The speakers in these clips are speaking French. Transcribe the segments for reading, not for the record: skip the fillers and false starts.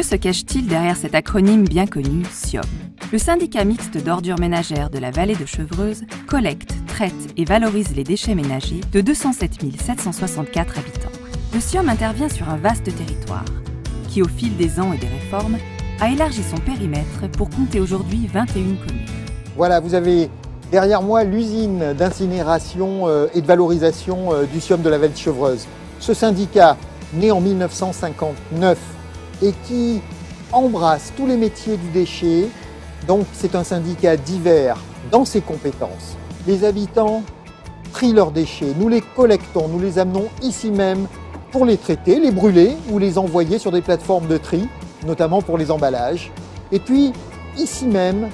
se cache-t-il derrière cet acronyme bien connu, SIOM? Le syndicat mixte d'ordures ménagères de la vallée de Chevreuse collecte, traite et valorise les déchets ménagers de 207 764 habitants. Le SIOM intervient sur un vaste territoire qui, au fil des ans et des réformes, a élargi son périmètre pour compter aujourd'hui 21 communes. Voilà, vous avez derrière moi l'usine d'incinération et de valorisation du SIOM de la vallée de Chevreuse. Ce syndicat, né en 1959 et qui embrasse tous les métiers du déchet, donc c'est un syndicat divers dans ses compétences. Les habitants trient leurs déchets, nous les collectons, nous les amenons ici même pour les traiter, les brûler ou les envoyer sur des plateformes de tri, notamment pour les emballages. Et puis, ici même,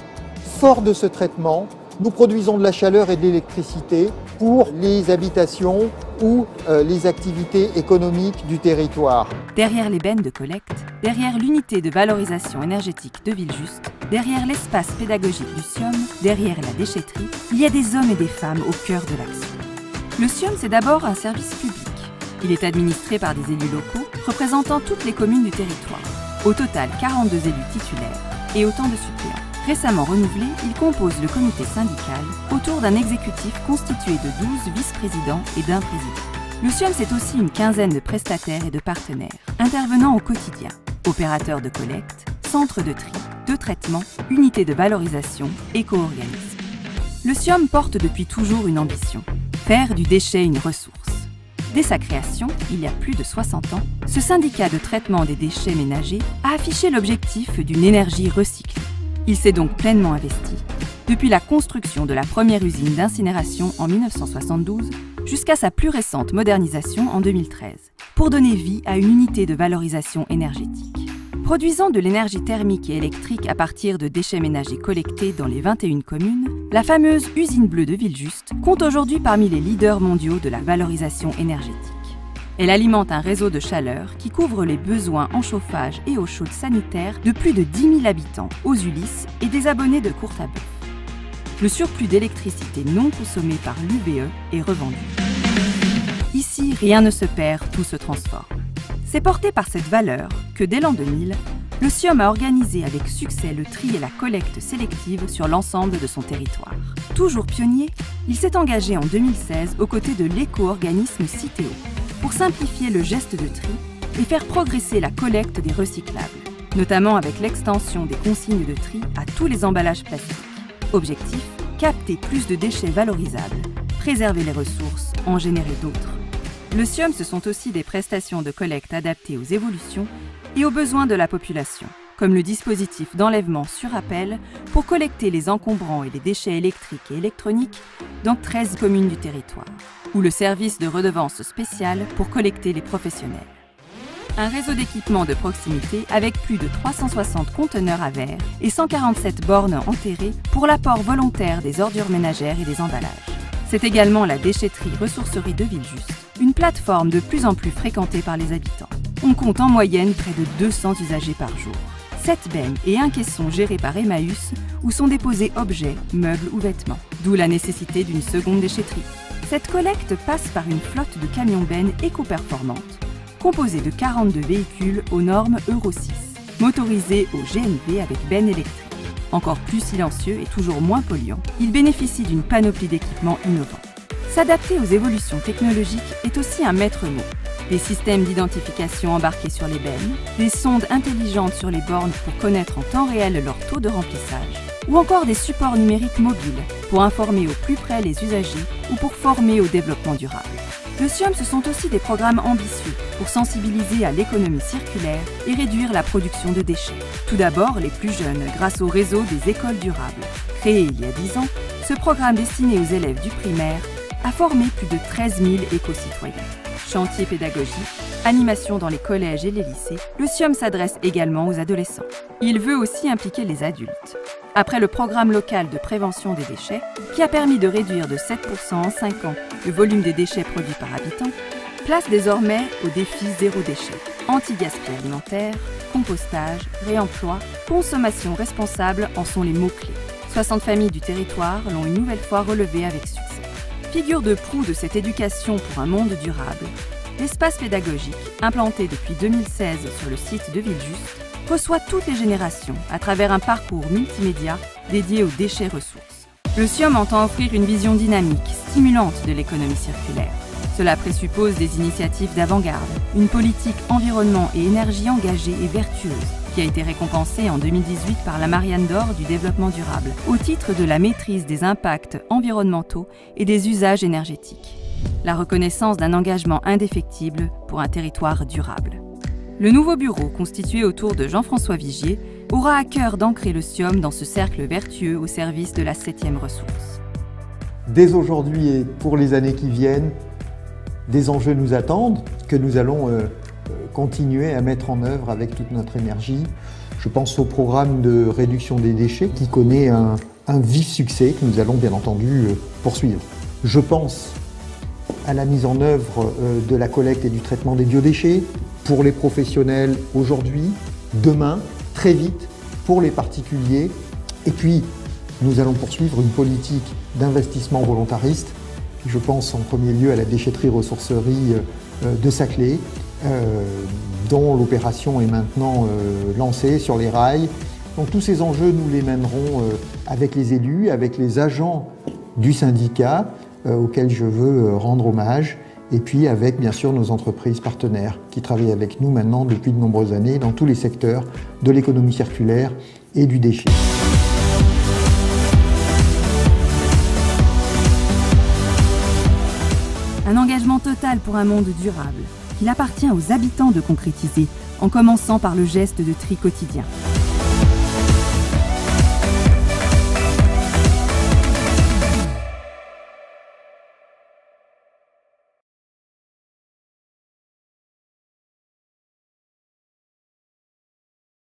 fort de ce traitement, nous produisons de la chaleur et de l'électricité pour les habitations ou les activités économiques du territoire. Derrière les bennes de collecte, derrière l'unité de valorisation énergétique de Villejuste, derrière l'espace pédagogique du SIOM, derrière la déchetterie, il y a des hommes et des femmes au cœur de l'action. Le SIOM, c'est d'abord un service public. Il est administré par des élus locaux représentant toutes les communes du territoire. Au total, 42 élus titulaires et autant de suppléants. Récemment renouvelé, il compose le comité syndical autour d'un exécutif constitué de 12 vice-présidents et d'un président. Le SIOM, c'est aussi une quinzaine de prestataires et de partenaires, intervenant au quotidien. Opérateurs de collecte, centres de tri, de traitement, unités de valorisation, éco-organismes. Le SIOM porte depuis toujours une ambition, faire du déchet une ressource. Dès sa création, il y a plus de 60 ans, ce syndicat de traitement des déchets ménagers a affiché l'objectif d'une énergie recyclée. Il s'est donc pleinement investi, depuis la construction de la première usine d'incinération en 1972 jusqu'à sa plus récente modernisation en 2013, pour donner vie à une unité de valorisation énergétique. Produisant de l'énergie thermique et électrique à partir de déchets ménagers collectés dans les 21 communes, la fameuse usine bleue de Villejuste compte aujourd'hui parmi les leaders mondiaux de la valorisation énergétique. Elle alimente un réseau de chaleur qui couvre les besoins en chauffage et eau chaude sanitaire de plus de 10 000 habitants aux Ulysses et des abonnés de Courtabœuf. Le surplus d'électricité non consommé par l'UBE est revendu. Ici, rien ne se perd, tout se transforme. C'est porté par cette valeur que, dès l'an 2000, le SIOM a organisé avec succès le tri et la collecte sélective sur l'ensemble de son territoire. Toujours pionnier, il s'est engagé en 2016 aux côtés de l'éco-organisme Citeo pour simplifier le geste de tri et faire progresser la collecte des recyclables, notamment avec l'extension des consignes de tri à tous les emballages plastiques. Objectif, capter plus de déchets valorisables, préserver les ressources, en générer d'autres. Le SIOM, ce sont aussi des prestations de collecte adaptées aux évolutions et aux besoins de la population, comme le dispositif d'enlèvement sur appel pour collecter les encombrants et les déchets électriques et électroniques dans 13 communes du territoire, ou le service de redevance spéciale pour collecter les professionnels. Un réseau d'équipements de proximité avec plus de 360 conteneurs à verre et 147 bornes enterrées pour l'apport volontaire des ordures ménagères et des emballages. C'est également la déchetterie-ressourcerie de Villejuste, une plateforme de plus en plus fréquentée par les habitants. On compte en moyenne près de 200 usagers par jour. 7 bennes et un caisson gérés par Emmaüs où sont déposés objets, meubles ou vêtements, d'où la nécessité d'une seconde déchetterie. Cette collecte passe par une flotte de camions-bennes éco-performantes, composée de 42 véhicules aux normes Euro 6, motorisés au GNV avec bennes électriques. Encore plus silencieux et toujours moins polluant, il bénéficie d'une panoplie d'équipements innovants. S'adapter aux évolutions technologiques est aussi un maître mot. Des systèmes d'identification embarqués sur les bennes, des sondes intelligentes sur les bornes pour connaître en temps réel leur taux de remplissage, ou encore des supports numériques mobiles pour informer au plus près les usagers ou pour former au développement durable. Le SIOM, ce sont aussi des programmes ambitieux pour sensibiliser à l'économie circulaire et réduire la production de déchets. Tout d'abord, les plus jeunes, grâce au réseau des écoles durables. Créé il y a 10 ans, ce programme destiné aux élèves du primaire a formé plus de 13 000 éco-citoyens. Chantier pédagogique, animation dans les collèges et les lycées, le SIOM s'adresse également aux adolescents. Il veut aussi impliquer les adultes. Après le programme local de prévention des déchets, qui a permis de réduire de 7% en 5 ans le volume des déchets produits par habitant, place désormais au défi zéro déchet. Anti-gaspillage alimentaire, compostage, réemploi, consommation responsable en sont les mots-clés. 60 familles du territoire l'ont une nouvelle fois relevé avec succès. Figure de proue de cette éducation pour un monde durable, l'espace pédagogique, implanté depuis 2016 sur le site de Villejuste, reçoit toutes les générations à travers un parcours multimédia dédié aux déchets ressources. Le SIOM entend offrir une vision dynamique, stimulante de l'économie circulaire. Cela présuppose des initiatives d'avant-garde, une politique environnement et énergie engagée et vertueuse, qui a été récompensée en 2018 par la Marianne d'Or du développement durable, au titre de la maîtrise des impacts environnementaux et des usages énergétiques. La reconnaissance d'un engagement indéfectible pour un territoire durable. Le nouveau bureau, constitué autour de Jean-François Vigier, aura à cœur d'ancrer le SIOM dans ce cercle vertueux au service de la 7e ressource. Dès aujourd'hui et pour les années qui viennent, des enjeux nous attendent que nous allons continuer à mettre en œuvre avec toute notre énergie. Je pense au programme de réduction des déchets qui connaît un vif succès que nous allons bien entendu poursuivre. Je pense à la mise en œuvre de la collecte et du traitement des biodéchets pour les professionnels aujourd'hui, demain, très vite pour les particuliers. Et puis, nous allons poursuivre une politique d'investissement volontariste. Je pense en premier lieu à la déchetterie-ressourcerie de Saclay, dont l'opération est maintenant lancée sur les rails. Donc tous ces enjeux, nous les mènerons avec les élus, avec les agents du syndicat, auxquels je veux rendre hommage, et puis avec bien sûr nos entreprises partenaires qui travaillent avec nous maintenant depuis de nombreuses années dans tous les secteurs de l'économie circulaire et du déchet. Un engagement total pour un monde durable, qu'il appartient aux habitants de concrétiser, en commençant par le geste de tri quotidien.